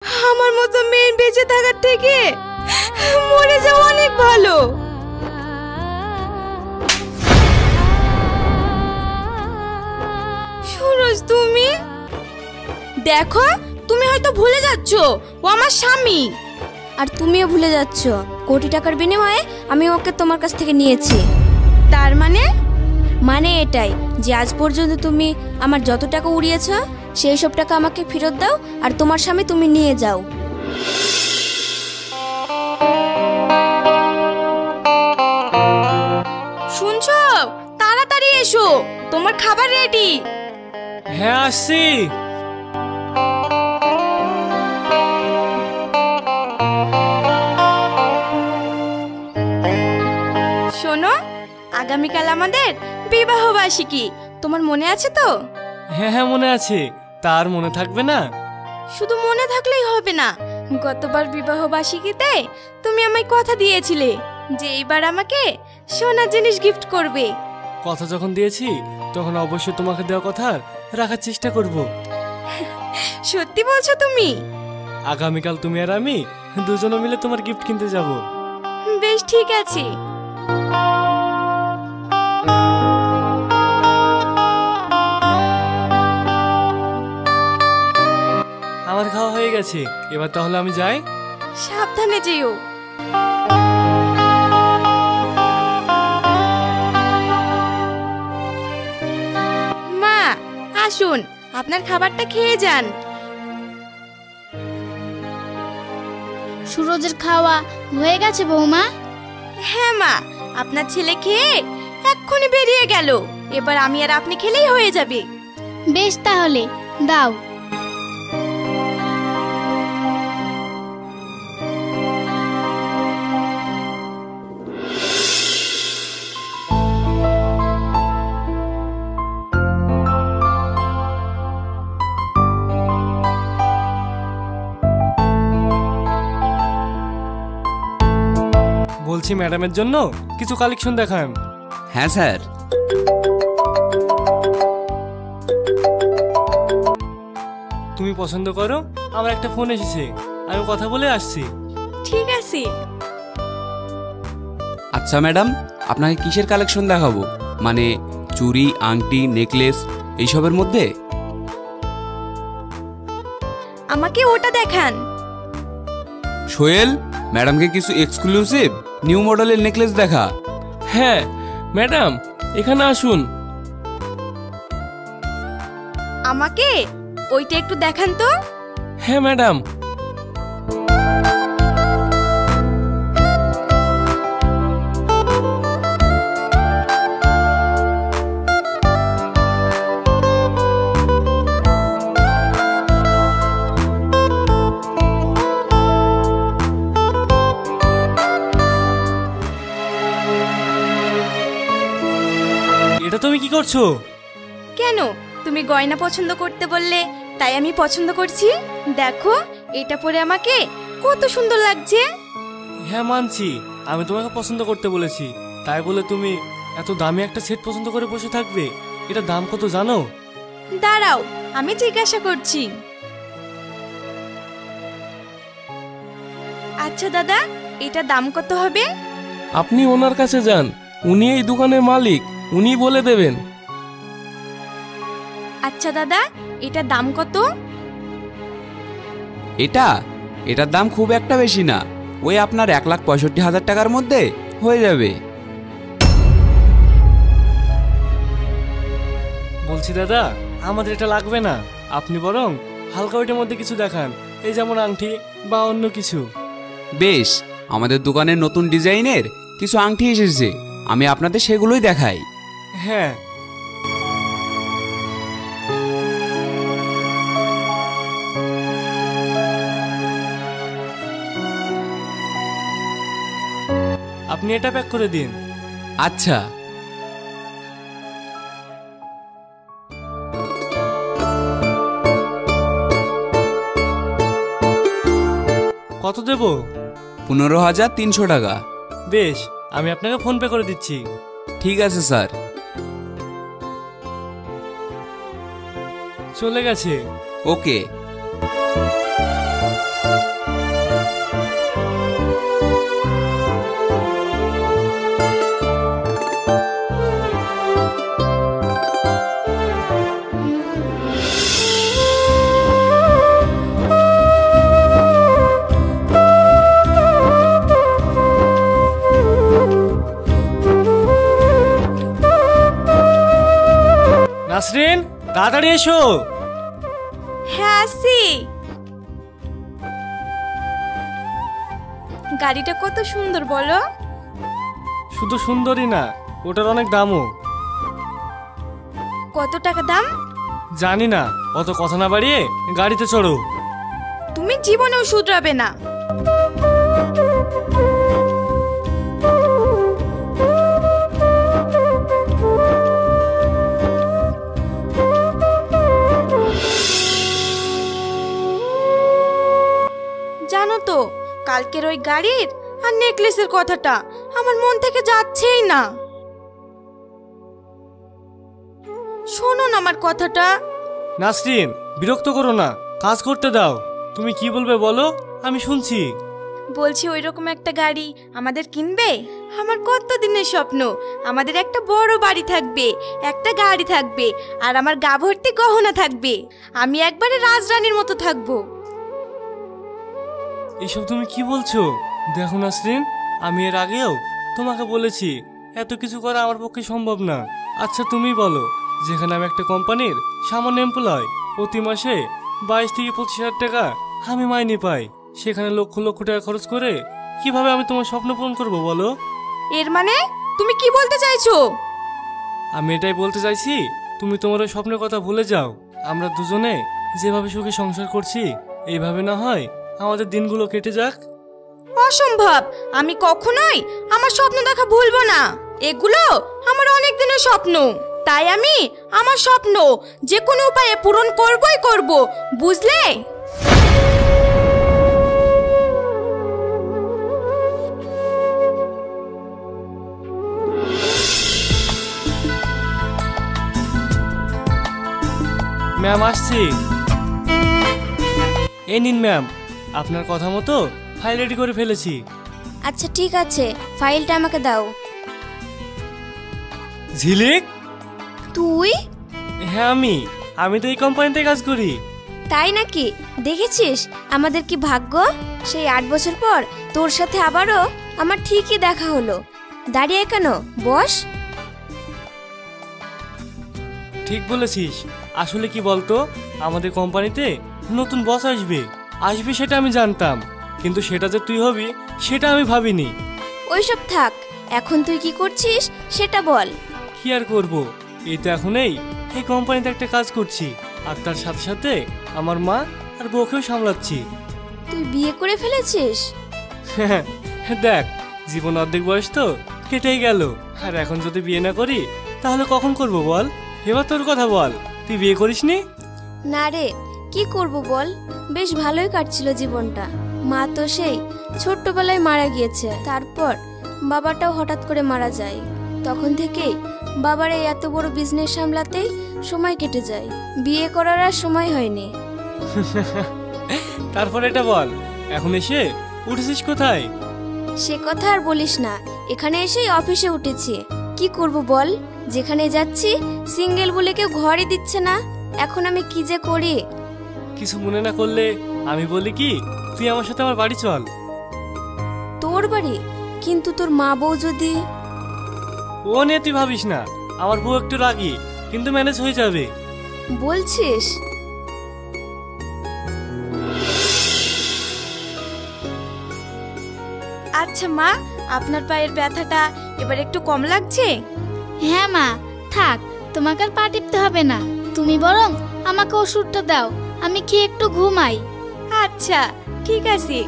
আমার মতো মেয়ে বেঁচে থাকার থেকে মরে যাওয়া অনেক ভালো। সুরজ, তুমি দেখো, তুমি হয়তো ভুলে যাচ্ছ ও আমার স্বামী। আর তুমিও ভুলে যাচ্ছ কোটি টাকার বিনিময়ে আমি ওকে তোমার কাছ থেকে নিয়েছি। তার মানে এটাই যে আজ পর্যন্ত তুমি আমার যত টাকা উড়িয়েছ সেই সব টাকা আমাকে ফেরত দাও, আর তোমার স্বামী তুমি নিয়ে যাও। শুনছো? তাড়াতাড়ি এসো, তোমার খাবার রেডি। হ্যাঁ, আসছি। শোনো, আগামীকাল আমাদের বিবাহ বার্ষিকী, তোমার মনে আছে তো? হ্যাঁ হ্যাঁ, মনে আছে। তার মনে থাকবে না? শুধু মনে থাকলেই হবে না, গতবার বিবাহ বার্ষিকীতে তুমি আমায় কথা দিয়েছিলে যে এইবার আমাকে সোনার জিনিস গিফট করবে। কথা যখন দিয়েছি তখন অবশ্যই তোমাকে দেওয়া কথা রাখার চেষ্টা করব। সত্যি বলছো তুমি? আগামীকাল তুমি আর আমি দুজনে মিলে তোমার গিফট কিনতে যাব। বেশ, ঠিক আছে। আমার খাওয়া হয়ে গেছে, এবার তাহলে আমি যাই। সাবধানে যেও। মা, আসুন, আপনার খাবারটা খেয়ে যান। সুরজের খাওয়া হয়ে গেছে বৌমা? হ্যাঁ মা, আপনার ছেলে খেয়ে এক্ষুনি বেরিয়ে গেল, এবার আমি আর আপনি খেলেই হয়ে যাবে। বেশ, তাহলে দাও। বলছি ম্যাডামের জন্য কিছু কালেকশন দেখান। হ্যাঁ স্যার। তুমি পছন্দ করো, আমার একটা ফোন এসেছে, আমি কথা বলে আসছি। ঠিক আছে। আচ্ছা ম্যাডাম, আপনাকে কিসের কালেকশন দেখাবো? মানে চুড়ি, আংটি, নেকলেস এইসবের মধ্যে? আমাকে ওটা দেখান। সোহেল, ম্যাডামকে কিছু এক্সক্লুসিভ নিউ মডেলের নেকলেস দেখা। হ্যাঁ ম্যাডাম, এখানে আসুন। আমাকে ওইটা একটু দেখান তো। হ্যাঁ ম্যাডাম। এটা তুমি কি করছো? কেন, তুমি গয়না পছন্দ করতে বললে তাই আমি পছন্দ করছি। দেখো, এটা পরে আমাকে কত সুন্দর লাগছে। হ্যাঁ মানছি, আমি তোমাকে পছন্দ করতে বলেছি, তাই বলে তুমি এত দামি একটা সেট পছন্দ করে বসে থাকবে? এটা দাম কত জানো? দাঁড়াও, আমি জিজ্ঞাসা করছি। আচ্ছা দাদা, এটা দাম কত হবে? আপনি ওনার কাছে যান, উনি এই দোকানের মালিক, উনি বলে দেবেন। আচ্ছা দাদা, এটা দাম কত? এটার দাম খুব একটা বেশি না, ওই আপনার 1,65,000 টাকার মধ্যে হয়ে যাবে। বলছি দাদা, আমাদের এটা লাগবে না, আপনি বরং হালকা ওইটার মধ্যে কিছু দেখান, এই যেমন আংটি বা অন্য কিছু। বেশ, আমাদের দোকানের নতুন ডিজাইনের কিছু আংটি এসেছে, আমি আপনাদের সেগুলোই দেখাই। হ্যাঁ। আপনি এটা প্যাক করে দিন। আচ্ছা। কত দেব? 15,300 টাকা। বেশ, আমি আপনাকে ফোন পে করে দিচ্ছি। ঠিক আছে স্যার। চলে গেছে। ওকে। নাসরিন, তাড়াতাড়ি এসো। হ্যাঁ আসি। গাড়িটা কত সুন্দর বলো। শুধু সুন্দরই না, ওটার অনেক দামও। কত টাকা দাম? জানি না, অত কথা না বাড়িয়ে গাড়িতে চড়ো। তুমি জীবনেও শুধরাবে না। জানো তো, কালকের ওই গাড়ির আর নেকলেসের কথাটা আমার মন থেকে যাচ্ছেই না। শোনো না আমার কথাটা। নাসরিন, বিরক্ত করো না, কাজ করতে দাও। তুমি কি বলবে বলো, আমি শুনছি। বলছি ওই রকম একটা গাড়ি আমাদের কিনবে। আমার কত দিনের স্বপ্ন, আমাদের একটা বড় বাড়ি থাকবে, একটা গাড়ি থাকবে, আর আমার গা ভর্তি গহনা থাকবে। আমি একবারে রাজরানীর মতো থাকবো। এসব তুমি কি বলছো? দেখো নাসরিন, আমি এর আগেও তোমাকে বলেছি এত কিছু করা আমার পক্ষে সম্ভব না। আচ্ছা তুমি বলো, যেখানে আমি একটা কোম্পানির সামান্য এমপ্লয়, প্রতি মাসে 22 থেকে 25 হাজার টাকা আমি মাইনে পাই, সেখানে লক্ষ লক্ষ টাকা খরচ করে কিভাবে আমি তোমার স্বপ্ন পূরণ করবো বলো? এর মানে তুমি কি বলতে চাইছো? আমি এটাই বলতে চাইছি, তুমি তোমার ওই স্বপ্নের কথা ভুলে যাও। আমরা দুজনে যেভাবে সুখে সংসার করছি, এইভাবে না হয় আমাদের দিনগুলো কেটে যাক। অসম্ভব, আমি কখনোই আমার স্বপ্ন দেখা ভুলবো না। এগুলো আমার অনেক দিনের স্বপ্ন, তাই আমি আমার স্বপ্ন যে কোনো উপায়ে পূরণ করবই করব, বুঝলে? ম্যাম আসছি। এই নিন ম্যাম, আপনার কথা মতো ফাইল রেডি করে ফেলেছি। আচ্ছা ঠিক আছে, ফাইলটা আমাকে দাও। ঝিলিক? তুই? হ্যাঁ আমি তো এই কোম্পানিতে কাজ করি। তাই নাকি? দেখেছিস আমাদের কি ভাগ্য, সেই 8 বছর পর তোর সাথে আবারও আমার ঠিকই দেখা হলো। দাঁড়িয়ে কেন, বস। ঠিক বলেছিস। আসলে কি বলতো, আমাদের কোম্পানিতে নতুন বস আসবে সেটা আমি জানতাম, কিন্তু সেটা যে তুই হবি সেটা আমি ভাবিনি। ওইসব থাক, এখন তুই কি করছিস সেটা বল। কি আর করব, এই তো এখন এই কোম্পানিতে একটা কাজ করছি, আর তার সাথে সাথে আমার মা আর বউকেও সামলাচ্ছি। তুই বিয়ে করে ফেলেছিস? দেখ, জীবন অর্ধেক বয়স তো কেটেই গেল, আর এখন যদি বিয়ে না করি তাহলে কখন করব বল? এবার তোর কথা বল, তুই বিয়ে করিসনি? না রে, কি করব বল, বেশ ভালোই কাটছিল জীবনটা। মা তো সেই ছোট্টবেলায় মারা গিয়েছে, তারপর বাবাটাও হঠাৎ করে মারা যায়। তখন থেকেই বাবার এই এত বড় বিজনেস সামলাতেই সময় কেটে যায়, বিয়ে করার আর সময় হয়নি। তারপর এটা বল, এখন এসে উঠেছিস কোথায়? সে কথা আর বলিস না, এখানে এসেই অফিসে উঠেছি। কি করব বল, যেখানে যাচ্ছি সিঙ্গেল বলে কেউ ঘরই দিচ্ছে না। এখন আমি কি যে করি। কিছু মনে না করলে আমি বলি কি, তুই আমার সাথে আমার বাড়ি চল। তোর বাড়ি? কিন্তু তোর মা বউ যদি? ও নিয়ে তুই ভাবিস না, আমার বউ একটু রাগী, কিন্তু ম্যানেজ হয়ে যাবে। বলছিস? আচ্ছা মা, আপনার পায়ের ব্যথাটা এবার একটু কম লাগছে? হ্যাঁ মা, থাক, তোমাকে আর পা টিপতে হবে না। তুমি বরং আমাকে ওষুধটা দাও, আমি খেয়ে একটু ঘুমাই। আচ্ছা ঠিক আছে।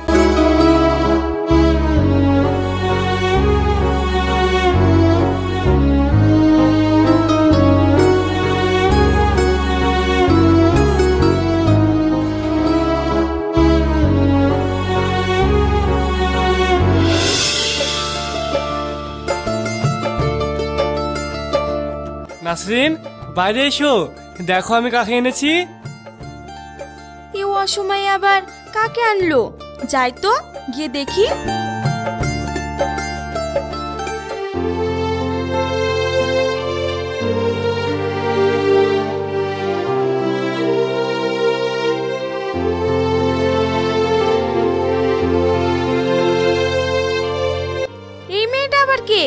নাসরিন, বাইরে এসো, দেখো আমি কাকে এনেছি। এই অসময়ে আবার কাকে আনলো? যাই তো, গিয়ে দেখি। এই মেয়েটা আবার কে?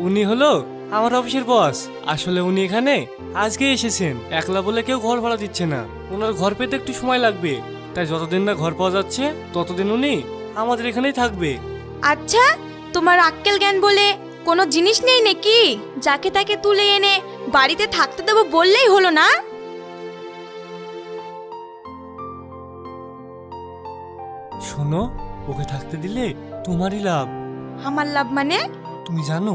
উনি হলো আমার অফিসের বস। আসলে উনি এখানে আজকে এসেছেন, একলা বলে কেউ ঘর ভাড়া দিচ্ছে না। ওনার ঘর পেতে একটু সময় লাগবে, তাই যতদিন না ঘর পাওয়া যাচ্ছে ততদিন উনি আমাদের এখানেই থাকবে। আচ্ছা, তোমার আক্কেল জ্ঞান বলে কোনো জিনিস নেই নাকি? যাকে তাকে তুলে এনে বাড়িতে থাকতে দেবো বললেই হলো না? শোনো, ওকে থাকতে দিলে তোমারই লাভ। আমার লাভ মানে? তুমি জানো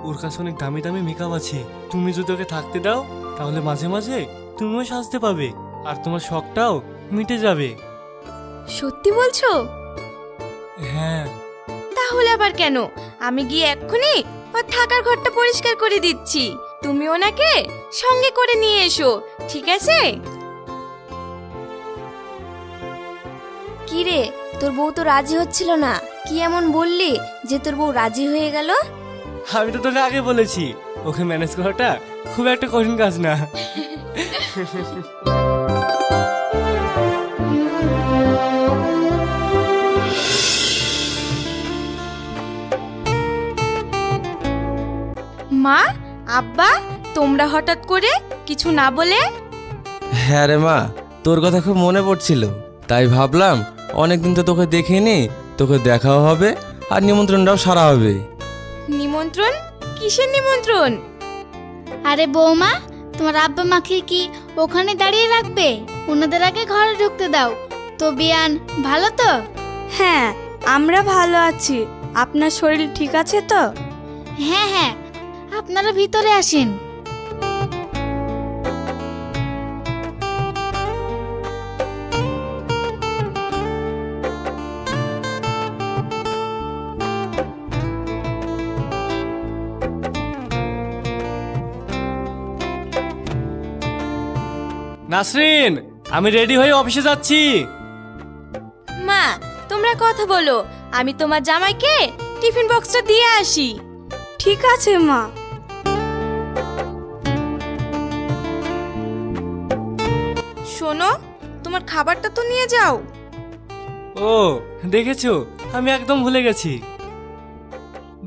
ওর কাছে অনেক দামি দামি মেকআপ আছে। তুমি যদি ওকে থাকতে দাও তাহলে মাঝে মাঝে তুমিও সাজতে পাবে, আর তোমার শখটাও মিটে যাবে। সত্যি বলছো? হ্যাঁ। তাহলে আবার কেন? আমি গিয়ে এক্ষুনি ওর থাকার ঘরটা পরিষ্কার করে দিচ্ছি। তুমি ওনাকে সঙ্গে করে নিয়ে এসো, ঠিক আছে? কি রে, তোর বউ তো রাজি হচ্ছিল না, কি এমন বললি যে তোর বউ রাজি হয়ে গেল? আমি তো তোকে আগে বলেছি ওকে ম্যানেজ করাটা খুব একটা কঠিন কাজ না। মা, আব্বা, তোমরা হঠাৎ করে কিছু না বলে? হ্যাঁ রে মা, তোর কথা খুব মনে পড়ছিল, তাই ভাবলাম অনেকদিন তো তোকে দেখিনি, তোকে দেখাও হবে আর নিমন্ত্রণটাও সারা হবে। নিমন্ত্রণ? কিসের নিমন্ত্রণ? আরে বৌমা, তোমার আব্বা মাকে কি ওখানে দাঁড়িয়ে রাখবে? ওনাদের আগে ঘরে ঢুকতে দাও। তো বিয়ান ভালো তো? হ্যাঁ, আমরা ভালো আছি। আপনার শরীর ঠিক আছে তো? হ্যাঁ হ্যাঁ, আপনারা ভিতরে আসেন। নাসরিন, আমি রেডি হয়ে অফিসে যাচ্ছি। মা, তোমরা কথা বলো, আমি তোমার জামাইকে টিফিন বক্সটা দিয়ে আসি। ঠিক আছে মা। শোনো, তোমার খাবারটা তো নিয়ে যাও। ও, দেখেছো আমি একদম ভুলে গেছি।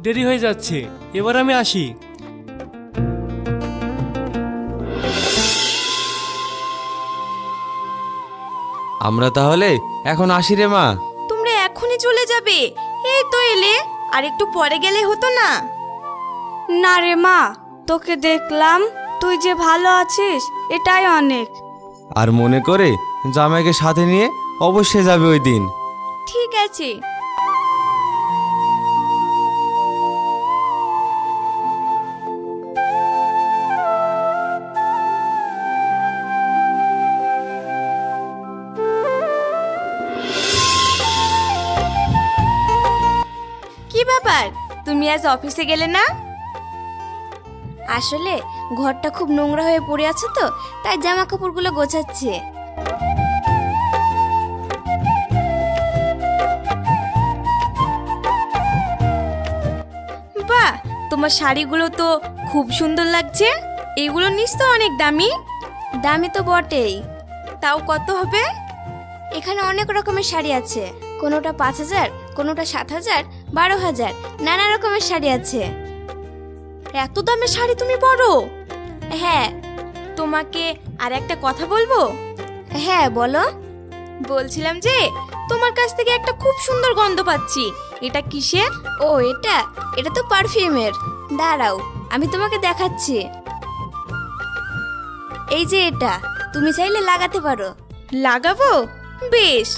দেরি হয়ে যাচ্ছে, এবার আমি আসি। আমরা তাহলে এখন আসি রে মা। তোমরা এখনই চলে যাবে? এই তো এলে, আর একটু পরে গেলে হতো না? না রে মা, তোকে দেখলাম, তুই যে ভালো আছিস এটাই অনেক। আর মনে করে জামাইকে সাথে নিয়ে অবশ্যই যাবে ওই দিন। ঠিক আছে। কি ব্যাপার, তুমি আজ অফিসে গেলে না? আসলে ঘরটা খুব নোংরা হয়ে পড়ে আছে তো, তাই জামা কাপড়গুলো গোছাচ্ছে। বাহ, তোমার শাড়িগুলো তো খুব সুন্দর লাগছে। এগুলো নিশ্চয় অনেক দামি। দামি তো বটেই। তাও কত হবে? এখানে অনেক রকমের শাড়ি আছে, কোনোটা 5,000, কোনোটা 7,000, 12,000, নানা রকমের শাড়ি আছে। এত দামের শাড়ি তুমি পরো? হ্যাঁ। তোমাকে আর একটা কথা বলবো? হ্যাঁ বলো। বলছিলাম যে তোমার কাছ থেকে একটা খুব সুন্দর গন্ধ পাচ্ছি। এটা কিসের? ও, এটা এটা তো পারফিউমের। দাঁড়াও, আমি তোমাকে দেখাচ্ছি। এই যে এটা, তুমি চাইলে লাগাতে পারো। লাগাবো? বেশ।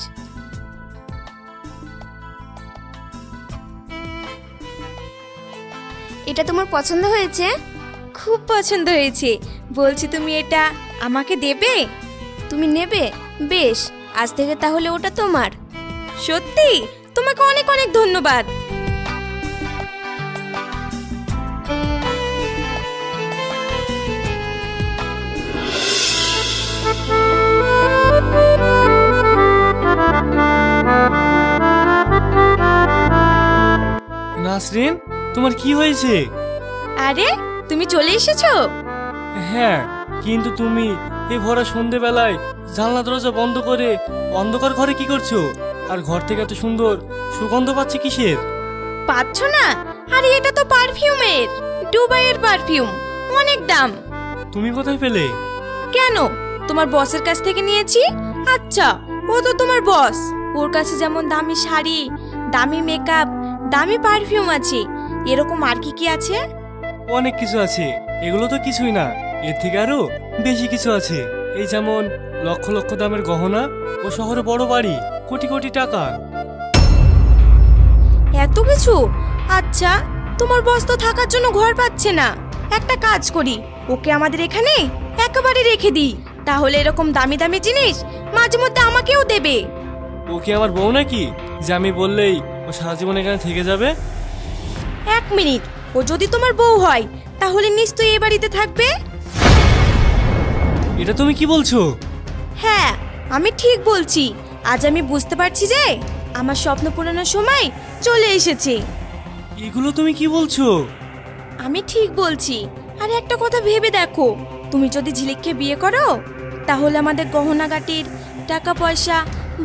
এটা তোমার পছন্দ হয়েছে? খুব পছন্দ হয়েছে। বলছি তুমি এটা আমাকে দেবে? তুমি নেবে? বেশ, আজ থেকে তাহলে ওটা তোমার। সত্যি? তোমাকে অনেক অনেক ধন্যবাদ। নাসরিন, তোমার কি হয়েছে? আরে, তুমি চলে এসেছো? হ্যাঁ, কিন্তু তুমি এই ভরা সন্ধেবেলায় জানলা দরজা বন্ধ করে অন্ধকার ঘরে কি করছো? আর ঘর থেকে এত সুন্দর সুগন্ধ পাচ্ছে কিসের? পাচ্ছ না? আরে এটা তো পারফিউমের। দুবাইয়ের পারফিউম, অনেক দাম। তুমি কোথায় পেলে? কেন, তোমার বসের কাছ থেকে নিয়েছি। আচ্ছা, ও তো তোমার বস, ওর কাছে যেমন দামি শাড়ি, দামি মেকআপ, দামি পারফিউম আছে, এরকম আর কি কি আছে? অনেক কিছু আছে, এগুলো তো কিছুই না, এর থেকে আরো বেশি কিছু আছে। এই যেমন লক্ষ লক্ষ দামের গহনা, ও শহরে বড় বাড়ি, কোটি কোটি টাকা। এত কিছু? আচ্ছা, তোমার বস তো থাকার জন্য ঘর পাচ্ছে না। একটা কাজ করি, ওকে আমাদের এখানে একেবারে রেখে দিই, তাহলে এরকম দামি দামি জিনিস মাঝে মধ্যে আমাকেও দেবে। ও কি আমার বউ নাকি যে আমি বললেই ও সারা জীবন এখানে থেকে যাবে? এক মিনিট, ও যদি তোমার বউ হয় তাহলে নিশ্চয়ই এ বাড়িতে থাকবে। এটা তুমি কি বলছো? হ্যাঁ, আমি ঠিক বলছি। আজ আমি বুঝতে পারছি যে আমার স্বপ্ন পূরণের সময় চলে এসেছে। এগুলো তুমি কি বলছো? আমি ঠিক বলছি। আর একটা কথা ভেবে দেখো, তুমি যদি ঝিলিককে বিয়ে করো তাহলে আমাদের গহনাগাটির, টাকা পয়সা,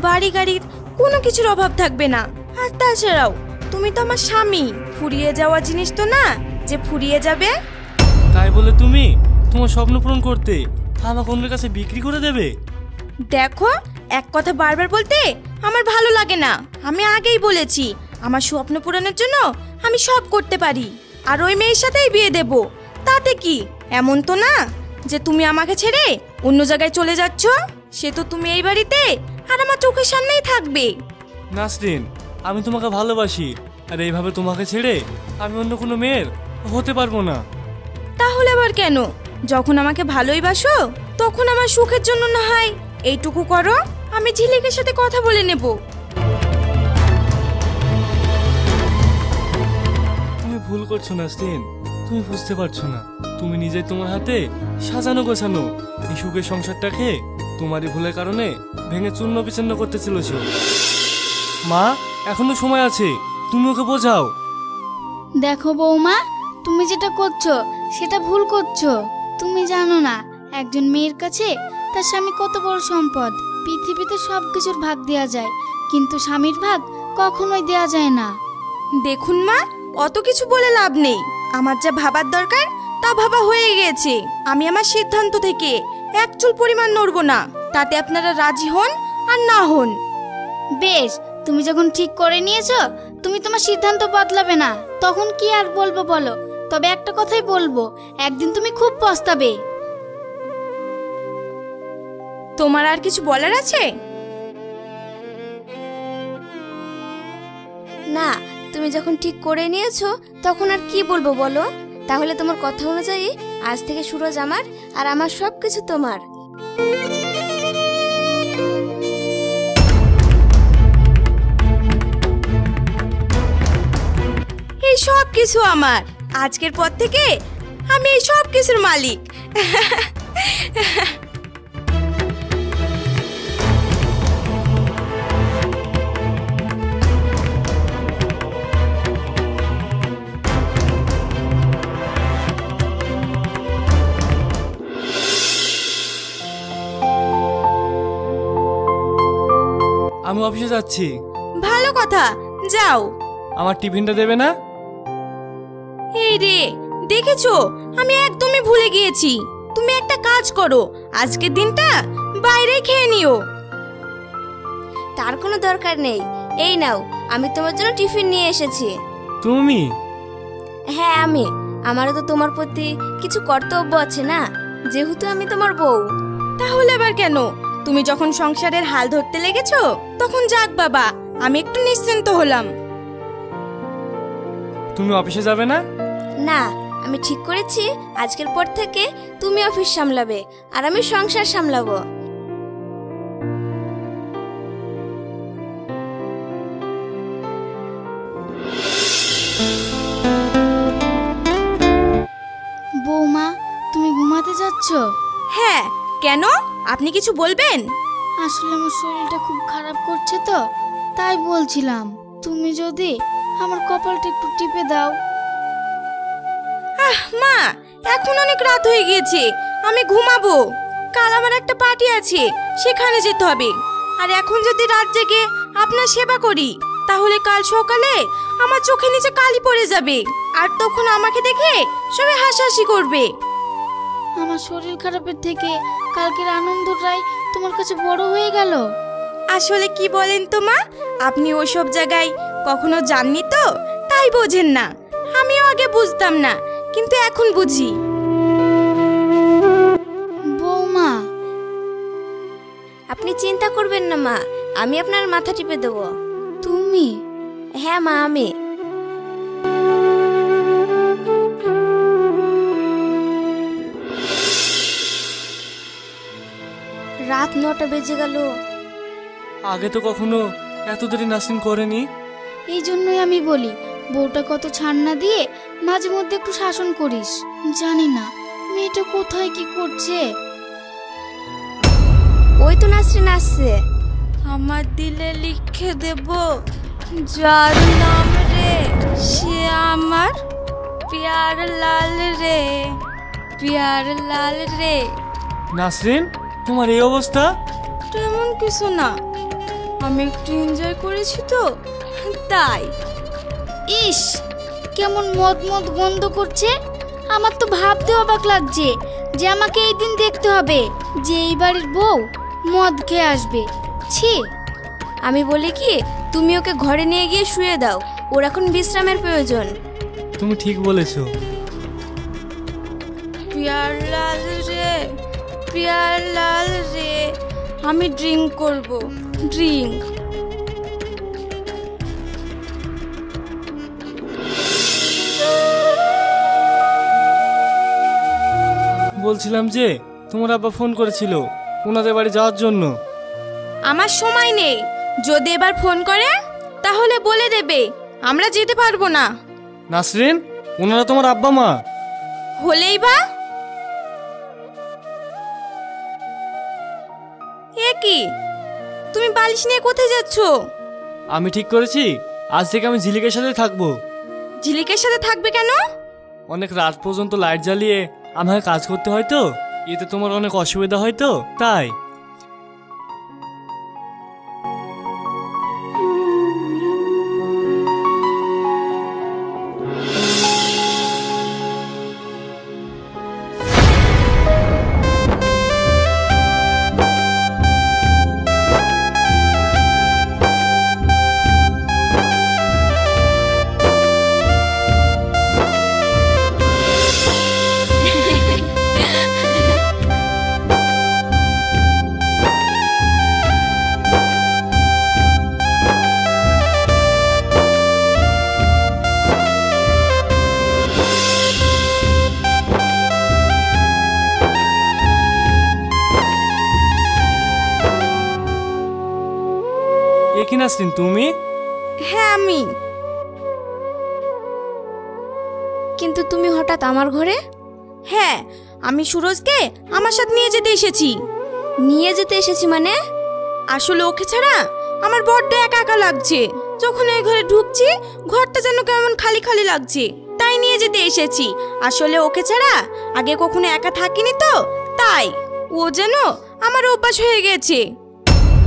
বাড়ি গাড়ির কোনো কিছুর অভাব থাকবে না। আর তাছাড়াও তুমি তো আমার স্বামী, ফুরিয়ে যাওয়া জিনিস তো না যে ফুরিয়ে যাবে। তাই বলে তুমি তোমার স্বপ্ন পূরণ করতে আমাকে অন্যের কাছে বিক্রি করে দেবে? দেখো, এক কথা বারবার বলতে আমার ভালো লাগে না। আমি আগেই বলেছি, আমার স্বপ্ন পূরণের জন্য আমি সব করতে পারি। আর ওই মেয়ের সাথেই বিয়ে দেব। তাতে কি, এমন তো না যে তুমি আমাকে ছেড়ে অন্য জায়গায় চলে যাচ্ছ। সে তো তুমি এই বাড়িতে আর আমার চোখের সামনেই থাকবে। নাসরিন, আমি তোমাকে ভালোবাসি, আর এইভাবে তোমাকে ছেড়ে আমি অন্য কোনো মেয়ের হতে পারবো না। তাহলে আবার কেন? যখন আমাকে ভালোই বাসো তখন আমার সুখের জন্য না হয় এইটুকু করো। আমি ঝিলিকের সাথে কথা বলে নেব। তুমি ভুল করছো নাসরিন, তুমি বুঝতে পারছো না। তুমি নিজেই তোমার হাতে সাজানো গোছানো এই সুখের সংসারটাকে তোমারই ভুলের কারণে ভেঙে চূর্ণ বিচ্ছিন্ন করতে চলেছো। মা, এখনো সময় আছে, তুমি ওকে বোঝাও। দেখো বৌমা, তুমি যেটা করছো সেটা ভুল করছো। তুমি জানো না একজন মেয়ের কাছে তার স্বামী কত বড় সম্পদ। পৃথিবীতে সব কিছুর ভাগ দেয়া যায়, কিন্তু স্বামীর ভাগ কখনোই দেয়া যায় না। দেখুন মা, অত কিছু বলে লাভ নেই। আমার যা ভাবার দরকার তা ভাবা হয়ে গেছে। আমি আমার সিদ্ধান্ত থেকে এক চুল পরিমাণ নড়ব না, তাতে আপনারা রাজি হন আর না হন। বেশ, তুমি যখন ঠিক করে নিয়েছো, তুমি তোমার সিদ্ধান্ত বদলাবে না, তখন কি আর বলবো বলো। তবে একটা কথাই বলবো, একদিন তুমি খুব পস্তাবে। তোমার আর কিছু বলার আছে? না, তুমি যখন ঠিক করে নিয়েছো তখন আর কি বলবো বলো। তাহলে তোমার কথা অনুযায়ী আজ থেকে সুরজ আমার, আর আমার সব কিছু তোমার। এই সব কিছু আমার। আজকের পর থেকে আমি এই সব কিছুর মালিক। আমি অফিসে যাচ্ছি। ভালো কথা, যাও। আমার টিফিনটা দেবে না? এই রে, দেখেছো আমি একদমই ভুলে গিয়েছি। তুমি একটা কাজ করো, আজকের দিনটা বাইরে খেয়ে নিও। তার কোনো দরকার নেই, এই নাও, আমি তোমার জন্য টিফিন নিয়ে এসেছি। তুমি? হ্যাঁ আমি। আমারও তো তোমার প্রতি কিছু কর্তব্য আছে না, যেহেতু আমি তোমার বউ। তাহলে আবার কেন? তুমি যখন সংসারের হাল ধরতে লেগেছো তখন যাক বাবা, আমি একটু নিশ্চিন্ত হলাম। তুমি অফিসে যাবে না? না, আমি ঠিক করেছি আজকের পর থেকে তুমি অফিস সামলাবে আর আমি সংসার সামলাবো। বৌমা, তুমি ঘুমাতে যাচ্ছ? হ্যাঁ, কেন? আপনি কিছু বলবেন? আসলে আমার শরীরটা খুব খারাপ করছে তো, তাই বলছিলাম তুমি যদি আমার কপালটা একটু টিপে দাও। মা, এখন অনেক রাত হয়ে গিয়েছে, আমি ঘুমাবো। কাল আমার একটা পার্টি আছে, সেখানে যেতে হবে। আর এখন যদি রাত জেগে আপনার সেবা করি তাহলে কাল সকালে আমার চোখের নিচে কালি পড়ে যাবে। আর তখন আমাকে দেখে সবাই হাসাহাসি করবে। আমার শরীর খারাপের থেকে কালকের আনন্দটাই তোমার কাছে বড় হয়ে গেল। আসলে কি বলেন তো মা, আপনি ওসব জায়গায় কখনো যাননি তো, তাই বোঝেন না। আমিও আগে বুঝতাম না, কিন্তু এখন বুঝি। বৌমা, আপনি চিন্তা করবেন না মা, আমি আপনার মাথা টিপে দেবো। তুমি? হ্যাঁ মা, আমি। রাত 9টা বেজে গেল। আগে তো কখনো এত দেরি নাসরিন করেনি। এই জন্যই আমি বলি বউটা কত ছাড় না দিয়ে মাঝে মধ্যে একটু শাসন করিস। জানি না মেয়েটা কোথায় কি করছে। ওই তো নাসরিন আসছে। আমার দিলে লিখে দেব, যার নাম রে সে আমার প্যার লাল রে, প্যার লাল রে। নাসরিন, তোমার এই অবস্থা? তেমন কিছু না, আমি একটু এনজয় করেছি তো তাই। ইস, কেমন মদ মদ গন্ধ করছে। আমার তো ভাবতে অবাক লাগছে যে আমাকে এই দিন দেখতে হবে যে এই বাড়ির বউ মদ খেয়ে আসবে। ছি। আমি বলি কি, তুমি ওকে ঘরে নিয়ে গিয়ে শুয়ে দাও, ওর এখন বিশ্রামের প্রয়োজন। তুমি ঠিক বলেছো। প্যার লাল রে, প্যার লাল রে, আমি ড্রিঙ্ক করব, ড্রিঙ্ক। বলছিলাম যে তোমার আব্বা ফোন করেছিল ওনাদের বাড়ি যাওয়ার জন্য। আমার সময় নেই, যদি এবার ফোন করে তাহলে বলে দেবে আমরা যেতে পারবো না। নাসরিন, ওনারা তোমার আব্বা মা। হলেই বা? এ কি, তুমি বালিশ নিয়ে কোথায় যাচ্ছ? আমি ঠিক করেছি আজ থেকে আমি ঝিলিকের সাথে থাকবো। ঝিলিকের সাথে থাকবে কেন? অনেক রাত পর্যন্ত লাইট জ্বালিয়ে আমাকে কাজ করতে হয় তো, এতে তোমার অনেক অসুবিধা হয় তো, তাই। কি নাসরিন, তুমি? হ্যাঁ আমি। কিন্তু তুমি হঠাৎ আমার ঘরে? হ্যাঁ, আমি সুরজকে আমার সাথে নিয়ে যেতে এসেছি। নিয়ে যেতে এসেছি মানে? আসলে ওকে ছাড়া আমার বড্ড একা একা লাগছে। যখন এই ঘরে ঢুকছি ঘরটা যেন কেমন খালি খালি লাগছে, তাই নিয়ে যেতে এসেছি। আসলে ওকে ছাড়া আগে কখনো একা থাকিনি তো, তাই ও যেন আমার অভ্যাস হয়ে গেছে।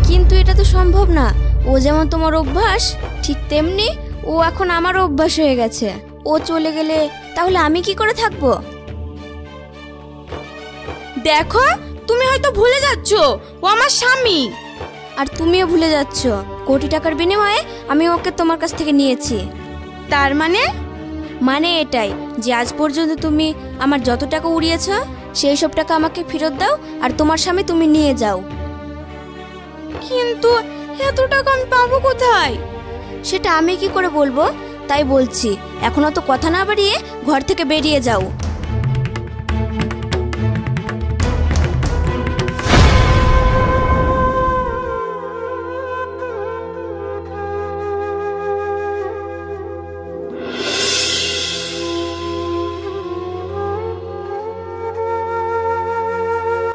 কিন্তু এটা তো সম্ভব না। ও যেমন তোমার অভ্যাস, ঠিক তেমনি ও এখন আমার অভ্যাস হয়ে গেছে। ও চলে গেলে তাহলে আমি কি করে থাকবো? দেখো, তুমি হয়তো ভুলে যাচ্ছ ও আমার স্বামী। আর তুমিও ভুলে যাচ্ছ কোটি টাকার বিনিময়ে আমি ওকে তোমার কাছ থেকে নিয়েছি। তার মানে এটাই যে আজ পর্যন্ত তুমি আমার যত টাকা উড়িয়েছ সেই সব টাকা আমাকে ফেরত দাও, আর তোমার স্বামী তুমি নিয়ে যাও। কিন্তু এত টাকা আমি পাবো কোথায়? সেটা আমি কি করে বলবো? তাই বলছি, এখন অত কথা না বাড়িয়ে ঘর থেকে বেরিয়ে যাও।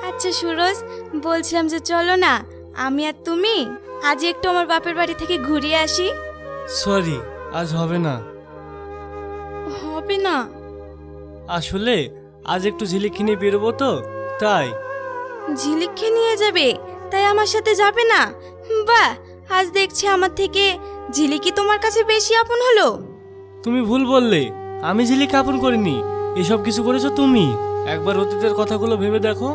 আচ্ছা সুরজ, বলছিলাম যে চলো না আমি আর তুমি আজ একটু আমার বাপের বাড়ি থেকে ঘুরিয়ে আসি। সরি, আজ হবে না। হবে না? আসলে আজ একটু ঝিলিক কিনে বেরোবো তো, তাই। ঝিলিককে নিয়ে যাবে, তাই আমার সাথে যাবে না? বাহ, আজ দেখছি আমার থেকে ঝিলিকই তোমার কাছে বেশি আপন হলো। তুমি ভুল বললে, আমি ঝিলিককে আপন করিনি, এসব কিছু করেছো তুমি। একবার অতীতের কথাগুলো ভেবে দেখো,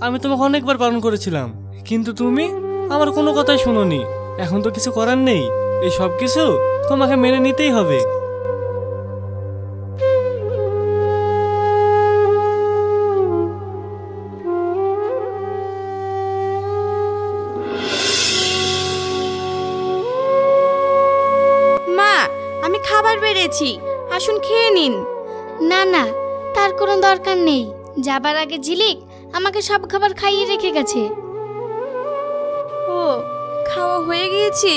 আমি তোমাকে অনেকবার বারণ করেছিলাম, কিন্তু তুমি আমার কোনো কথাই শোনোনি। এখন তো কিছু করার নেই, এই সব কিছু তোমাকে মেনে নিতেই হবে। মা, আমি খাবার বেড়েছি, আসুন খেয়ে নিন। না না, তার কোনো দরকার নেই। যাবার আগে ঝিলিক আমাকে সব খাবার খাইয়ে রেখে গেছে। ও, খাওয়া হয়ে গিয়েছে?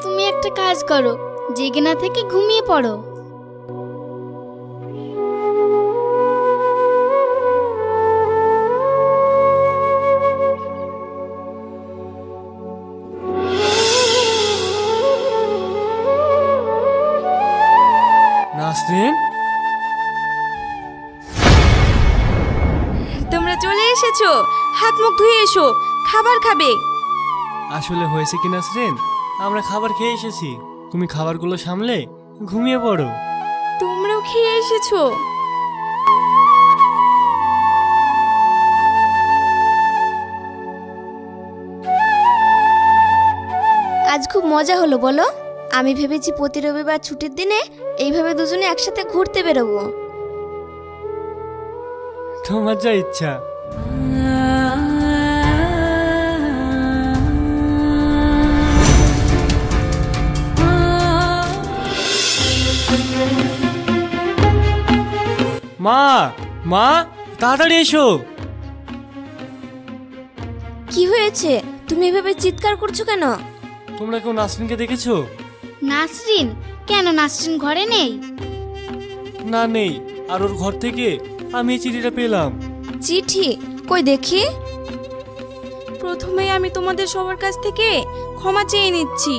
তুমি একটা কাজ করো, জেগে না থেকে ঘুমিয়ে পড়ো। নাসরিন, তোমরা চলে এসেছো, হাত মুখ ধুয়ে এসো, খাবার খাবে। আসলে হয়েছে কি নাসরিন, আমরা খাবার খেয়ে এসেছি, তুমি খাবারগুলো সামলে ঘুমিয়ে পড়ো। তোমরাও খেয়ে এসেছো? আজ খুব মজা হলো বলো। আমি ভেবেছি প্রতি রবিবার ছুটির দিনে এইভাবে দুজনে একসাথে ঘুরতে বেরোবো। তোমার যা ইচ্ছা। মা, মা, তাড়াতাড়ি এসো। কি হয়েছে? তুমি এভাবে চিৎকার করছো কেন? তোমরা কেউ নাসরিনকে দেখেছো? নাসরিন? কেন, নাসরিন ঘরে নেই? না, নেই। আর ওর ঘর থেকে আমি এই চিঠিটা পেলাম। চিঠি? কই দেখি। প্রথমেই আমি তোমাদের সবার কাছ থেকে ক্ষমা চেয়ে নিচ্ছি।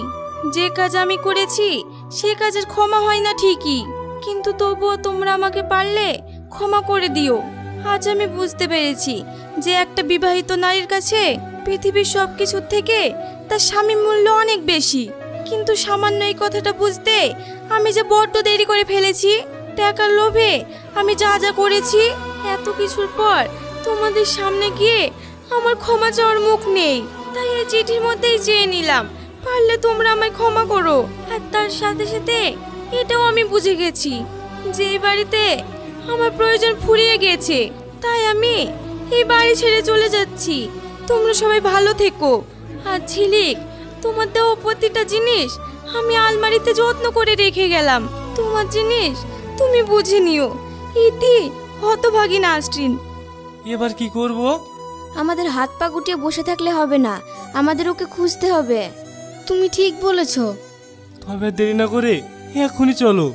যে কাজ আমি করেছি সে কাজের ক্ষমা হয় না ঠিকই, কিন্তু তবুও তোমরা আমাকে পারলে ক্ষমা করে দিও। আজ আমি বুঝতে পেরেছি যে একটা বিবাহিত নারীর কাছে পৃথিবীর সব কিছুর থেকে তার স্বামীর মূল্য অনেক বেশি। কিন্তু সামান্য এই কথাটা বুঝতে আমি যে বড্ড দেরি করে ফেলেছি। টাকার লোভে আমি যা যা করেছি, এত কিছুর পর তোমাদের সামনে গিয়ে আমার ক্ষমা চাওয়ার মুখ নেই, তাই এই চিঠির মধ্যেই চেয়ে নিলাম, পারলে তোমরা আমায় ক্ষমা করো। আর তার সাথে সাথে এটাও আমি বুঝে গেছি যে এই বাড়িতে আমার প্রয়োজন ফুরিয়ে গেছে, তাই আমি এই বাড়ি ছেড়ে চলে যাচ্ছি। তোমরা সবাই ভালো থেকো। আর ঝিলিক, তোমার দেওয়া প্রতিটা জিনিস আমি আলমারিতে যত্ন করে রেখে গেলাম। তোমার জিনিস তুমি বুঝে নিও। ইতি হতভাগী নাসরিন। এবার কি করব? আমাদের হাত পা গুটিয়ে বসে থাকলে হবে না, আমাদের ওকে খুঁজতে হবে। তুমি ঠিক বলেছো। তবে দেরি না করে এক্ষুনি চলো।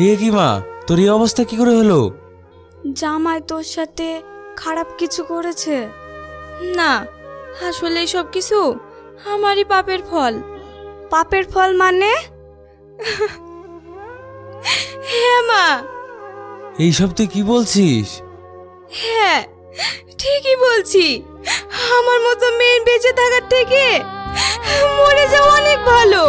এ কি মা, তোর এই অবস্থা কি করে হলো? জামাই তোর সাথে খারাপ কিছু করেছে? না, আসলে সব কিছু আমারই পাপের ফল। পাপের ফল মানে? হ্যাঁ মা। এইসব তুই কি বলছিস? হ্যাঁ, ঠিকই বলছি। আমার মতো মেয়ে বেঁচে থাকার থেকে মরে যাওয়া অনেক ভালো।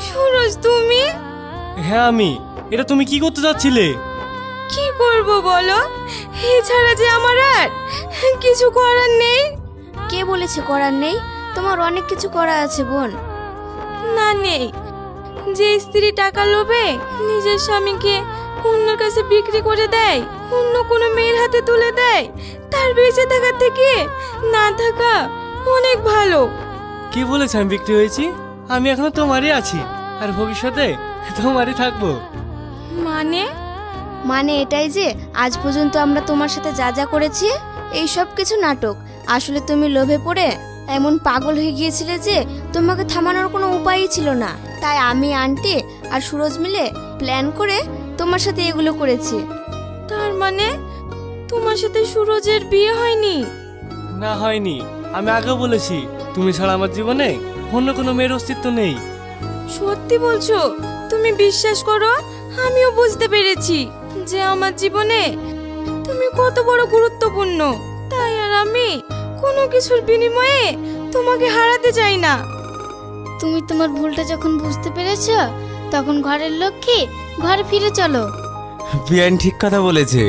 সুরজ, তুমি? হ্যাঁ আমি। এটা তুমি কি করতে যাচ্ছিলে? কি করব বলো, এছাড়া যে আমার আর কিছু করার নেই। কে বলেছে করার নেই? তোমার অনেক কিছু করা আছে বোন। না, নেই। যে স্ত্রী টাকা লোভে নিজের স্বামীকে অন্যের কাছে বিক্রি করে দেয়, অন্য কোনো মেয়ের হাতে তুলে দেয়, তার বেঁচে থাকার থেকে না থাকা অনেক ভালো। কে বলেছে আমি বিক্রি হয়েছি? আমি এখনো তোমারই আছি, আর ভবিষ্যতে তোমারই থাকবো। মানে এটাই যে আজ পর্যন্ত আমরা তোমার সাথে যা যা করেছি এই সব কিছু নাটক। আসলে তুমি লোভে পড়ে এমন পাগল হয়ে গিয়েছিলে যে তোমাকে থামানোর কোনো উপায়ই ছিল না। তাই আমি, আন্টি আর সুরজ মিলে প্ল্যান করে তোমার সাথে এগুলো করেছি। তার মানে তোমার সাথে সুরজের বিয়ে হয়নি? না হয়নি, আমি আগেও বলেছি তুমি ছাড়া আমার জীবনে অন্য কোনো মেয়ের অস্তিত্ব নেই। সত্যি বলছো? তুমি বিশ্বাস করো, আমিও বুঝতে পেরেছি যে আমার জীবনে তুমি কত বড় গুরুত্বপূর্ণ। তাই আর আমি কোনো কিছুর বিনিময়ে তোমাকে হারাতে চাই না। তুমি তোমার ভুলটা যখন বুঝতে পেরেছ, তখন ঘরের লক্ষ্মী ঘরে ফিরে চলো। বিয়ান ঠিক কথা বলেছে।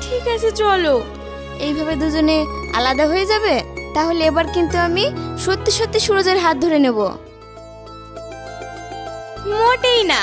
ঠিক আছে, চলো। এইভাবে দুজনে আলাদা হয়ে যাবে? তাহলে এবার কিন্তু আমি সত্যি সত্যি সুরজের হাত ধরে নেব। মোটেই না।